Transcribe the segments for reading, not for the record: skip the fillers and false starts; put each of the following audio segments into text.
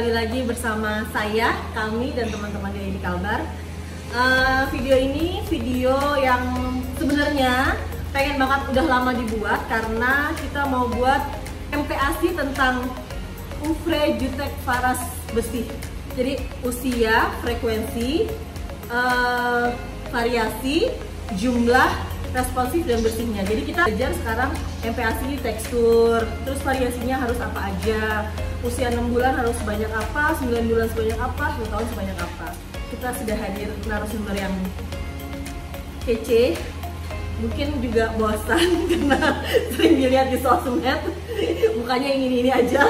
kembali lagi bersama saya, kami dan teman-teman dari Kalbar. Video ini video yang sebenarnya pengen banget udah lama dibuat karena kita mau buat MPASI tentang UFRE Jutek Faras Besi. Jadi usia, frekuensi, variasi, jumlah, responsif dan bersihnya. Jadi kita belajar sekarang MPASI tekstur, terus variasinya harus apa aja, usia 6 bulan harus sebanyak apa, 9 bulan sebanyak apa, 10 tahun sebanyak apa. Kita sudah hadir narasumber yang kece, mungkin juga bosan karena sering dilihat di sosmed, mukanya ini aja.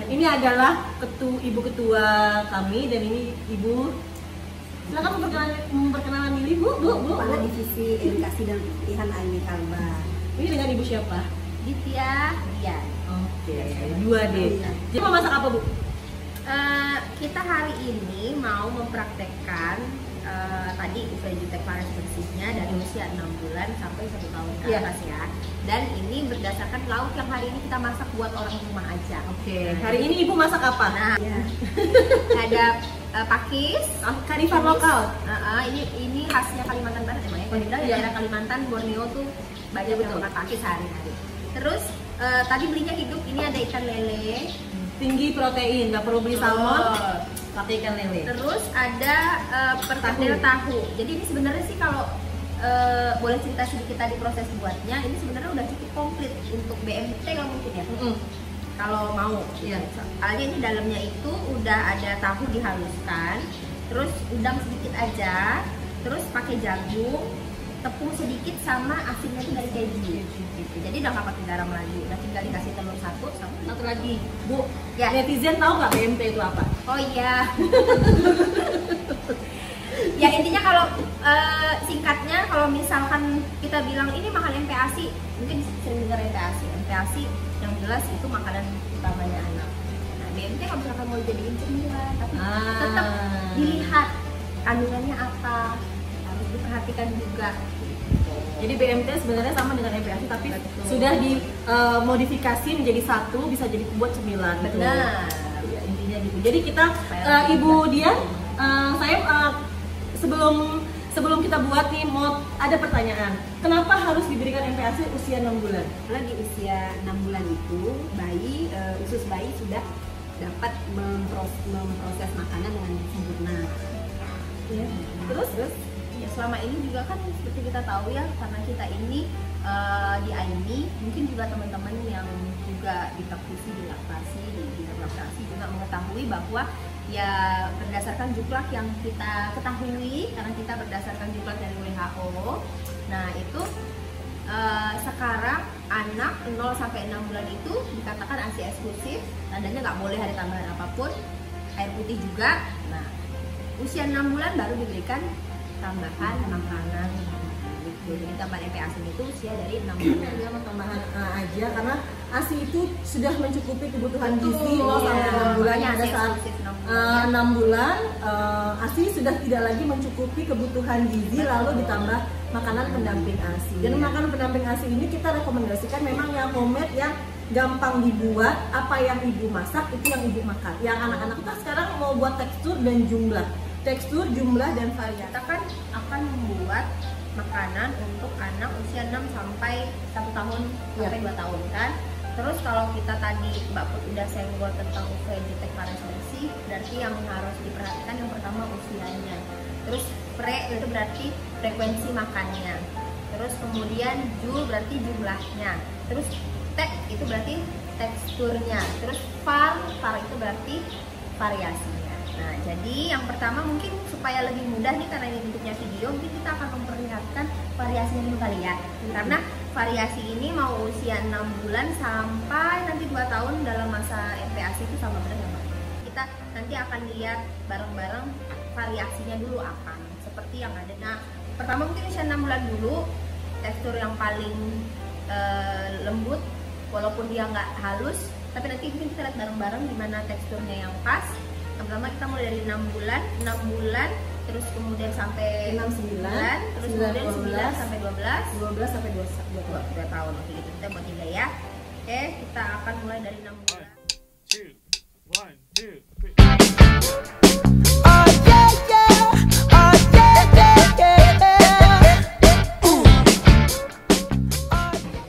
Ini adalah ibu ketua kami dan ini ibu. Silakan memperkenalkan diri, Bu. Kepala Divisi Edukasi dan Pelatihan AIMI Kalbar. Ini dengan ibu siapa? Ditya Dian. Oke, 2D. Jadi mau masak apa, Bu? Kita hari ini mau mempraktekkan tadi UFRE Jutek Faras Bersihnya dari usia 6 bulan sampai 1 tahun ke atas ya. Dan ini berdasarkan lauk yang hari ini kita masak buat orang rumah aja. Oke. Hari ini Ibu masak apa? Nah, ada pakis, karifan lokal. Ini khasnya Kalimantan Barat emang ya. Kalau dibilang daerah Kalimantan, Borneo tuh banyak yang makan pakis sehari-hari. Terus tadi belinya hidup, ini ada ikan lele. Tinggi protein, nggak perlu beli salmon, pakai ikan lele. Terus ada perkedel tahu. Jadi ini sebenarnya sih kalau boleh cerita sedikit tadi proses buatnya, ini sebenarnya udah cukup komplit untuk BMT kalau mungkin ya. Kalau mau, ya. Soalnya ini dalamnya itu udah ada tahu dihaluskan, terus udang sedikit aja, terus pakai jagung, tepung sedikit sama asinnya itu dari keju. Gitu. Jadi udah nggak pakai garam lagi, udah tinggal dikasih telur satu lagi, Bu. Ya. Netizen tahu nggak BMT itu apa? Oh iya. Ya intinya kalau singkatnya kalau misalkan kita bilang ini makan MPASI, mungkin sering dengar MPASI. MPASI yang jelas itu makanan utamanya anak. Nah BMT kalau misalkan mau jadiin cemilan, tapi tetap dilihat kandungannya apa, harus diperhatikan juga. Jadi BMT sebenarnya sama dengan MPASI tapi sudah dimodifikasi menjadi satu, bisa jadi buat cemilan. Benar. Ya, intinya gitu. Jadi kita Ibu Dian, saya sebelum kita buat nih mau ada pertanyaan. Kenapa harus diberikan MPASI usia 6 bulan? Karena di usia 6 bulan itu bayi, usus bayi sudah dapat memproses makanan dengan sempurna. Ya. Terus ya selama ini juga kan seperti kita tahu ya, karena kita ini di AIMI, mungkin juga teman-teman yang juga di praktisi di laktasi, di bidang laktasi juga mengetahui bahwa ya berdasarkan juklak yang kita ketahui, karena kita berdasarkan juklak dari WHO. Nah itu sekarang anak 0 sampai 6 bulan itu dikatakan ASI eksklusif, tandanya nggak boleh ada tambahan apapun, air putih juga. Nah usia 6 bulan baru diberikan tambahan makanan. Jadi tambahan MPASI itu usia dari 6 bulan. Dia mau tambahan aja karena ASI itu sudah mencukupi kebutuhan gizi 0 sampai 6 bulan. Pada saat 6 bulan ASI sudah tidak lagi mencukupi kebutuhan gizi, lalu ditambah makanan pendamping ASI. Dan makanan pendamping ASI ini kita rekomendasikan memang yang homemade, yang gampang dibuat, apa yang ibu masak itu yang ibu makan. Yang anak-anak kita sekarang mau buat tekstur dan jumlah. Tekstur, jumlah, dan variasi. Kita kan akan membuat makanan untuk anak usia 6 sampai 1 tahun sampai 2 tahun kan. Terus kalau kita tadi Mbak Put udah senggol tentang UFRE Jutek Faras Bersih, berarti yang harus diperhatikan yang pertama usianya. Terus pre itu berarti frekuensi makannya. Terus kemudian jul berarti jumlahnya. Terus tek itu berarti teksturnya. Terus far itu berarti variasinya. Nah, jadi yang pertama mungkin supaya lebih mudah nih karena ini bentuknya video, mungkin kita akan memperlihatkan variasinya dulu kali ya. Karena variasi ini mau usia 6 bulan sampai nanti 2 tahun dalam masa MPASI itu sama benar nggak? Kita nanti akan lihat bareng-bareng variasinya dulu apa. Seperti yang ada. Nah, pertama mungkin usia 6 bulan dulu, tekstur yang paling lembut, walaupun dia nggak halus, tapi nanti mungkin kita lihat bareng-bareng gimana teksturnya yang pas. Yang pertama kita mulai dari 6 bulan, terus kemudian sampai 6, 9, terus kemudian 9 sampai 12 sampai 2 tahun. Oke, gitu kita buat 3 ya. Oke, kita akan mulai dari 6 bulan. 1, 2, 1, 2, 3.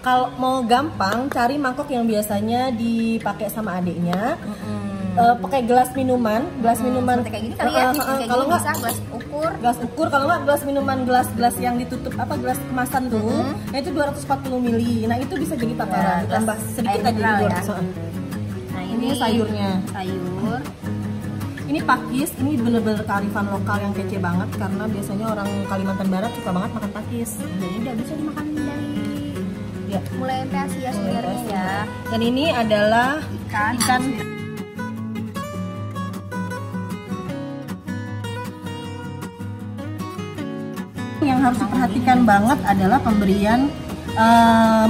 Kalau mau gampang, cari mangkok yang biasanya dipakai sama adiknya. Pakai gelas minuman Seperti kayak gini kali ya. Kalau nggak bisa gelas ukur, kalau nggak gelas minuman, gelas yang ditutup gelas kemasan tuh, nah itu 240 ml. Nah itu bisa jadi takaran, ditambah sedikit aja ya. Nah ini sayurnya. Sayur. Ini pakis, ini bener-bener kearifan lokal yang kece banget karena biasanya orang Kalimantan Barat suka banget makan pakis. Jadi udah bisa dimakan dari ya. mulai MPASI ya sebenarnya ya. Dan ini adalah ikan. Yang harus diperhatikan banget adalah pemberian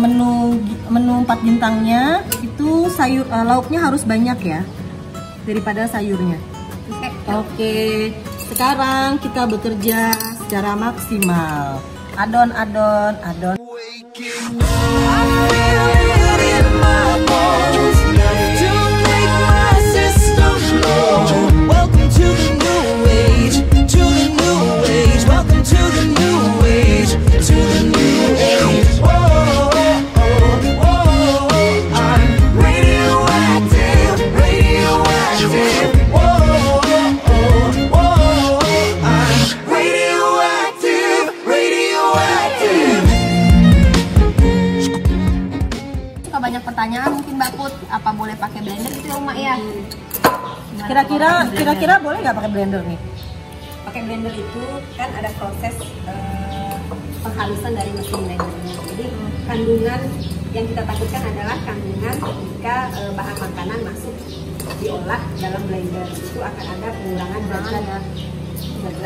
menu 4 bintangnya itu sayur lauknya harus banyak ya daripada sayurnya. Oke, sekarang kita bekerja secara maksimal. Adon. Banyak pertanyaan mungkin Mbak Put, apa boleh pakai blender gitu ya Mak ya? Kira-kira boleh nggak pakai blender nih? Pakai blender itu kan ada proses penghalusan dari mesin blendernya. Jadi kandungan yang kita takutkan adalah kandungan ketika bahan makanan masuk diolah dalam blender itu akan ada pengurangan zat-zat.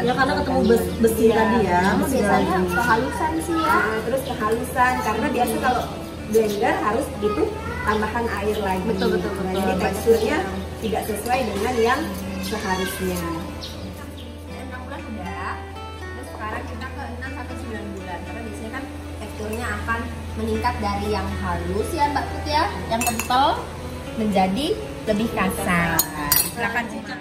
Ya karena ketemu besi tadi ya. Biasanya kehalusan sih ya. Terus kehalusan karena biasa kalau blender harus itu tambahan air lagi. Betul. Jadi teksturnya tidak sesuai dengan yang seharusnya. 6 bulan udah. Terus sekarang kita ke 6 sampai 9 bulan. Karena biasanya kan teksturnya akan meningkat dari yang halus ya Mbak Put ya, yang kental menjadi lebih kasar. Silakan cicip.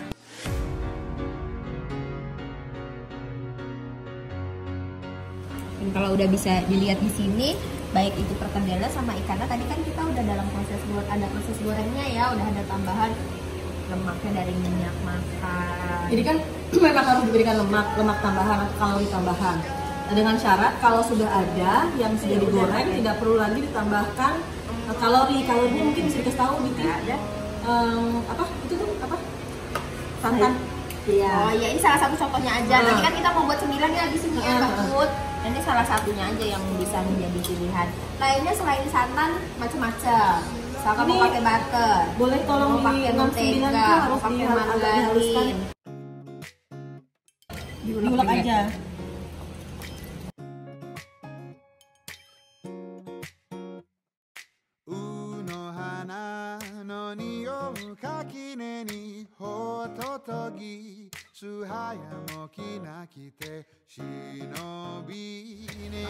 Dan kalau udah bisa dilihat di sini, baik itu perkedel sama ikannya tadi kan kita udah dalam proses ada proses gorengnya ya, udah ada tambahan lemaknya dari minyak makan. Jadi kan memang harus diberikan lemak tambahan atau kalori tambahan. Dengan syarat kalau sudah ada yang sudah digoreng tidak perlu lagi ditambahkan kalorinya mungkin bisa dikasih tahu gitu. Ada apa itu tuh apa? Santan. Iya. Oh ya, ini salah satu contohnya aja. Tadi kan kita mau buat 9 ya di sini ya Mbak Put. Dan ini salah satunya aja yang bisa menjadi pilihan. Lainnya selain santan macam-macam. Misalkan mau pakai butter, Boleh tolong mau pakai di 69 mentega, tuh mau harus pakai agak dihaluskan. margarin. Diulek aja.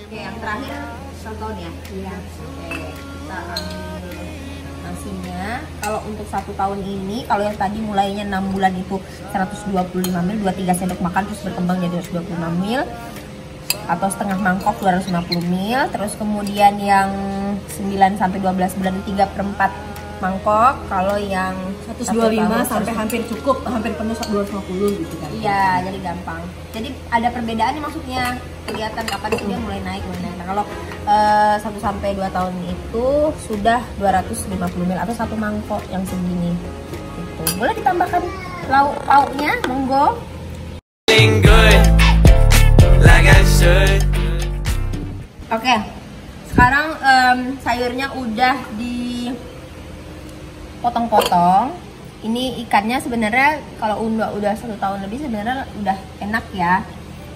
Oke, yang terakhir contohnya ya. Iya. Oke, kita ambil nasinya. Kalau untuk 1 tahun ini, kalau yang tadi mulainya 6 bulan itu 125 ml, 2-3 sendok makan terus berkembang jadi 125 ml atau setengah mangkok 250 ml. Terus kemudian yang 9 sampai 12 bulan 3/4 mangkok. Kalau yang 125 sampai hampir cukup, hampir penuh 250 gitu kan. Iya, jadi gampang. Jadi ada perbedaannya maksudnya, kelihatan kapan sih dia mulai naik. Nah, kalau 1 sampai 2 tahun itu sudah 250 ml atau 1 mangkok yang segini. Gitu. Boleh ditambahkan lauknya, monggo. Oke. Sekarang sayurnya udah dipotong-potong. Ini ikannya sebenarnya kalau udah 1 tahun lebih sebenarnya udah enak ya,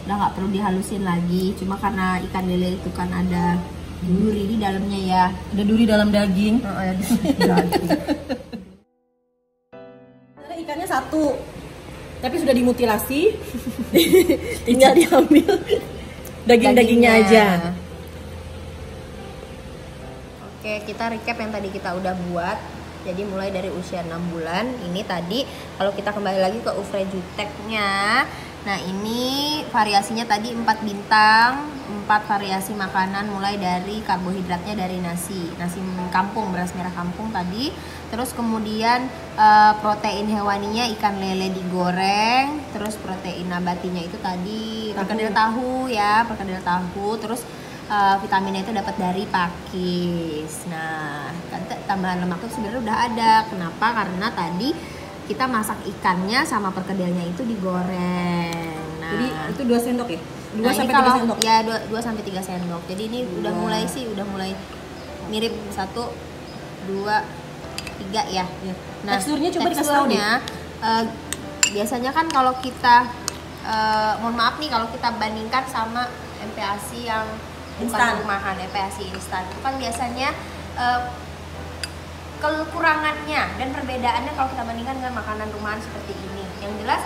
udah nggak perlu dihalusin lagi. Cuma karena ikan lele itu kan ada duri di dalamnya ya, Ada duri dalam daging. ada duri di daging. Karena ikannya 1, tapi sudah dimutilasi, tinggal diambil daging-dagingnya aja. Oke, kita recap yang tadi kita udah buat. Jadi mulai dari usia 6 bulan. Ini tadi kalau kita kembali lagi ke Oeuvre Jutek-nya. Nah, ini variasinya tadi 4 bintang, 4 variasi makanan mulai dari karbohidratnya dari nasi kampung, beras merah kampung tadi. Terus kemudian protein hewaninya ikan lele digoreng, terus protein nabatinya itu tadi perkedel tahu ya, perkedel tahu. Terus vitaminnya itu dapat dari pakis. Nah, tambahan lemak itu sebenarnya udah ada. Kenapa? Karena tadi kita masak ikannya sama perkedelnya itu digoreng. Nah, jadi itu 2 sendok ya? 2 sampai 3 sendok. Ya, 2 sampai 3 sendok. Jadi ini udah mulai mirip 1 2 3 ya. Nah, teksturnya coba dikasih tahu deh. Biasanya kan kalau kita mohon maaf nih kalau kita bandingkan sama MPASI yang bukan rumahan, MPASI instan. Itu kan biasanya kekurangannya dan perbedaannya kalau kita bandingkan dengan makanan rumahan seperti ini. Yang jelas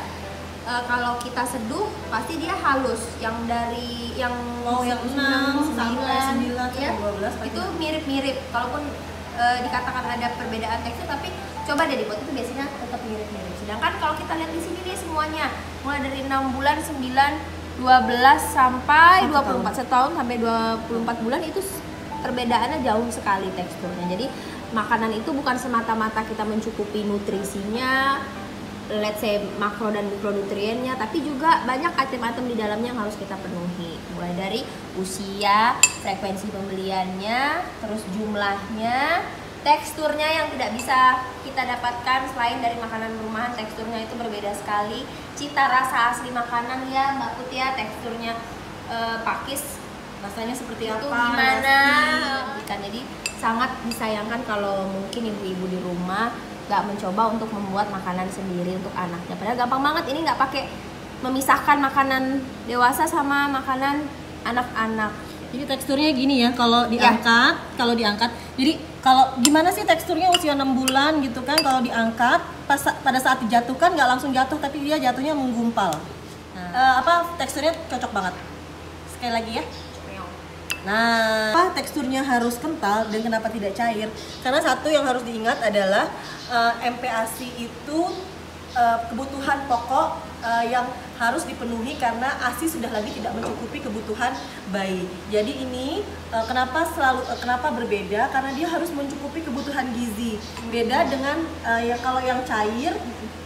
kalau kita seduh pasti dia halus. Yang dari yang 6 sampai 9 ya, 12 itu mirip-mirip. Kalaupun dikatakan ada perbedaan tekstur, tapi coba deh dibuat itu biasanya tetap mirip-mirip. Sedangkan kalau kita lihat di sini nih semuanya mulai dari 6 bulan, 9, 12 sampai 24 setahun sampai 24 bulan itu perbedaannya jauh sekali teksturnya. Jadi makanan itu bukan semata-mata kita mencukupi nutrisinya, let's say makro dan mikronutriennya, tapi juga banyak item-item di dalamnya yang harus kita penuhi. Mulai dari usia, frekuensi pembeliannya, terus jumlahnya, teksturnya yang tidak bisa kita dapatkan selain dari makanan rumahan. Teksturnya itu berbeda sekali. Cita rasa asli makanan ya Mbak Put ya, teksturnya pakis rasanya seperti itu apa? gimana? Kan jadi sangat disayangkan kalau mungkin ibu-ibu di rumah nggak mencoba untuk membuat makanan sendiri untuk anaknya. Padahal gampang banget, ini nggak pakai memisahkan makanan dewasa sama makanan anak-anak. Jadi teksturnya gini ya, kalau diangkat, jadi kalau gimana sih teksturnya usia 6 bulan gitu kan, kalau diangkat pada saat dijatuhkan nggak langsung jatuh, tapi dia jatuhnya menggumpal. Teksturnya cocok banget. Sekali lagi ya. Nah, teksturnya harus kental dan kenapa tidak cair? Karena satu yang harus diingat adalah MPASI itu kebutuhan pokok yang harus dipenuhi karena ASI sudah lagi tidak mencukupi kebutuhan bayi. Jadi ini kenapa berbeda? Karena dia harus mencukupi kebutuhan gizi. Beda dengan kalau yang cair,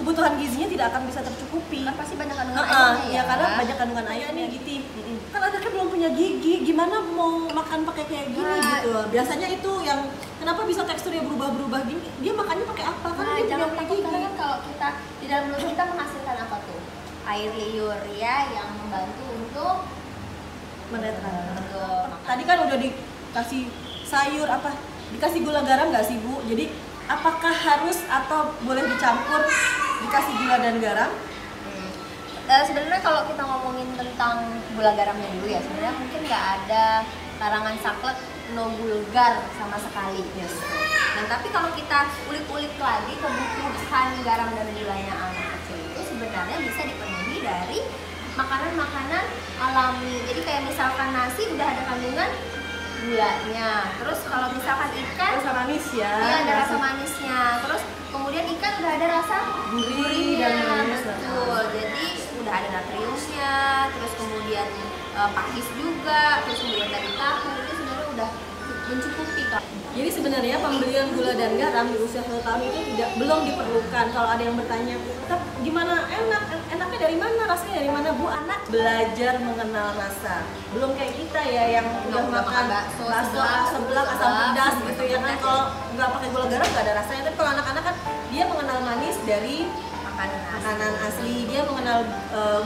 kebutuhan gizinya tidak akan bisa tercukupi. Kan pasti banyak kandungan airnya ya. Karena banyak kandungan air nih gitu. Kan anaknya belum punya gigi, gimana mau makan pakai kayak gini gitu. Biasanya itu yang kenapa bisa teksturnya berubah-berubah gini, dia makannya pakai apa? Karena dia jangan punya takut, gigi. karena kan kalau kita di dalam mulut kita menghasilkan apa tuh? Air liur ya, yang membantu untuk menetralkan. makanya. Tadi kan udah dikasih sayur dikasih gula garam nggak sih Bu? Jadi apakah harus atau boleh dicampur dikasih gula dan garam? Sebenarnya kalau kita ngomongin tentang gula garamnya dulu ya, sebenarnya mungkin nggak ada larangan saklek no vulgar sama sekali. Yes. Nah, tapi kalau kita ulik-ulik lagi kebutuhan garam dan gulanya anak kecil itu sebenarnya bisa dipenuhi dari makanan-makanan alami. Jadi kayak misalkan nasi udah ada kandungan gulanya. Terus kalau misalkan ikan Rasa manis ya. iya ada rasa manisnya. Terus kemudian ikan udah ada rasa gurih dan manis. betul. Jadi udah ada natriumnya, terus kemudian pakis juga, terus kemudian tadi tahu, itu sebenarnya udah mencukupi Kak. Jadi sebenarnya pembelian gula dan garam di usia 1 tahun itu belum diperlukan. Kalau ada yang bertanya, gimana enaknya dari mana, rasanya dari mana Bu? Anak belajar mengenal rasa. Belum kayak kita ya yang udah makan bakso seblak asam pedas gitu ya kan. Kalau nggak pakai gula garam nggak ada rasanya. Tapi kalau anak-anak kan dia mengenal manis dari makanan asli, dia mengenal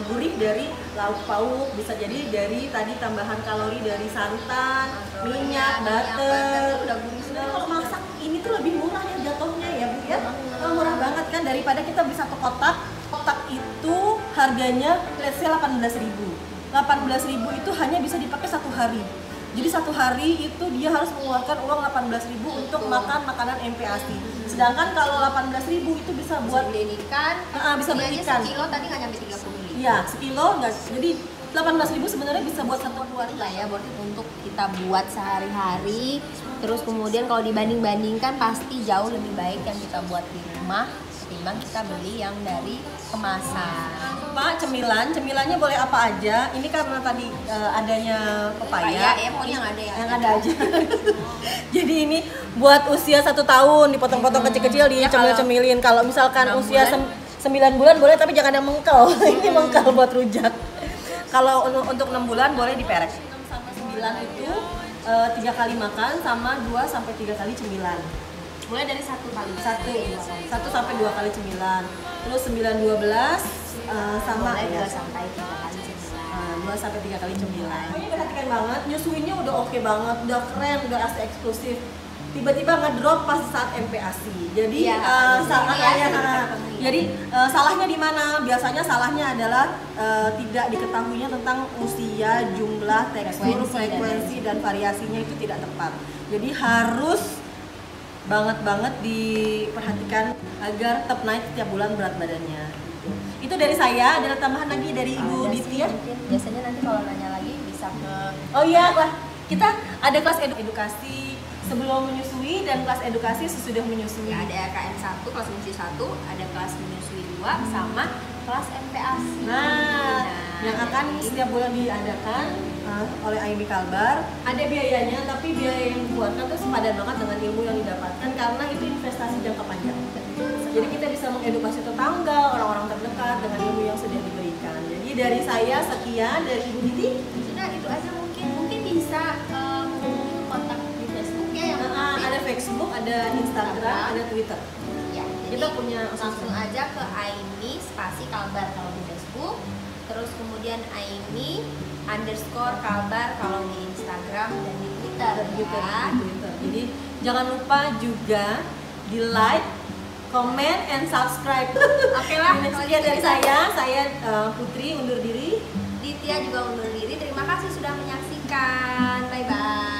gurih dari lauk pauk, bisa jadi dari tadi tambahan kalori dari santan, minyak, butter. Udah gurih Sebenarnya kalau masak ini tuh lebih murah ya jatuhnya ya Bu ya. Murah banget kan daripada kita beli satu kotak. Kotak itu harganya let's say 18.000. 18.000 itu hanya bisa dipakai 1 hari. Jadi 1 hari itu dia harus mengeluarkan uang 18.000 untuk makan makanan MPASI. Sedangkan kalau 18.000 itu bisa buat beli ikan, bisa beli ikan. Sekilo tadi nggak nyampe 30 ribu. Iya, sekilo nggak. Jadi 18.000 sebenarnya bisa buat satu keluarga ya, buat untuk kita buat sehari-hari. Terus kemudian kalau dibanding-bandingkan pasti jauh lebih baik yang kita buat di rumah ketimbang kita beli yang dari kemasan. Pak, cemilannya boleh apa aja. Ini karena tadi adanya pepaya Ya, pokoknya yang ada yang ada aja. Jadi ini buat usia 1 tahun dipotong-potong kecil-kecil dicemil-cemilin. Kalau misalkan usia 9 bulan boleh, tapi jangan yang mengkel. Ini mengkel buat rujak. Kalau untuk 6 bulan boleh diperek. 6 sampai 9 itu 3 kali makan sama 2 sampai 3 kali cemilan. Mulai dari 1 kali. 1 sampai 2 kali cemilan. Terus 9 12 sama mulai 2 ya. sampai 3 kali cemilan. 2 sampai 3 kali cemilan. Ini perhatikan banget, nyusuinnya udah oke banget, udah keren, udah asli eksklusif. Tiba-tiba ngedrop pas saat MPASI. Jadi salahnya di mana? Biasanya salahnya adalah tidak diketahuinya tentang usia, jumlah, tekstur, frekuensi dan variasinya itu tidak tepat. Jadi harus banget diperhatikan agar tetap naik setiap bulan berat badannya. Itu dari saya. Ada tambahan lagi dari Ibu Ditya? Biasanya nanti kalau nanya lagi bisa ke Oh iya, kita ada kelas edukasi sebelum menyusui dan kelas edukasi sesudah menyusui. ya, ada KM1, kelas menyusui 1, ada kelas menyusui 2, sama kelas MPASI. Nah, yang akan setiap bulan diadakan oleh AIMI Kalbar. Ada biayanya, tapi biaya yang dikeluarkan tuh sepadan banget dengan ilmu yang didapatkan karena itu investasi jangka panjang. Jadi kita bisa mengedukasi tetangga, orang-orang terdekat dengan ilmu yang sudah diberikan. Jadi dari saya sekian, dari Ibu Diti. Sudah itu aja, mungkin bisa kontak di Facebook ya yang Ada Facebook, ada Instagram, ada Twitter. ya. Kita Jadi punya langsung aja ke AIMI spasi Kalbar kalau di Facebook. Terus kemudian AIMI _Kalbar kalau di Instagram dan di Twitter ya. Jadi jangan lupa juga di like, comment, and subscribe. Oke lah, Sekian dari saya Putri undur diri. Ditya juga undur diri. Terima kasih sudah menyaksikan. Bye bye.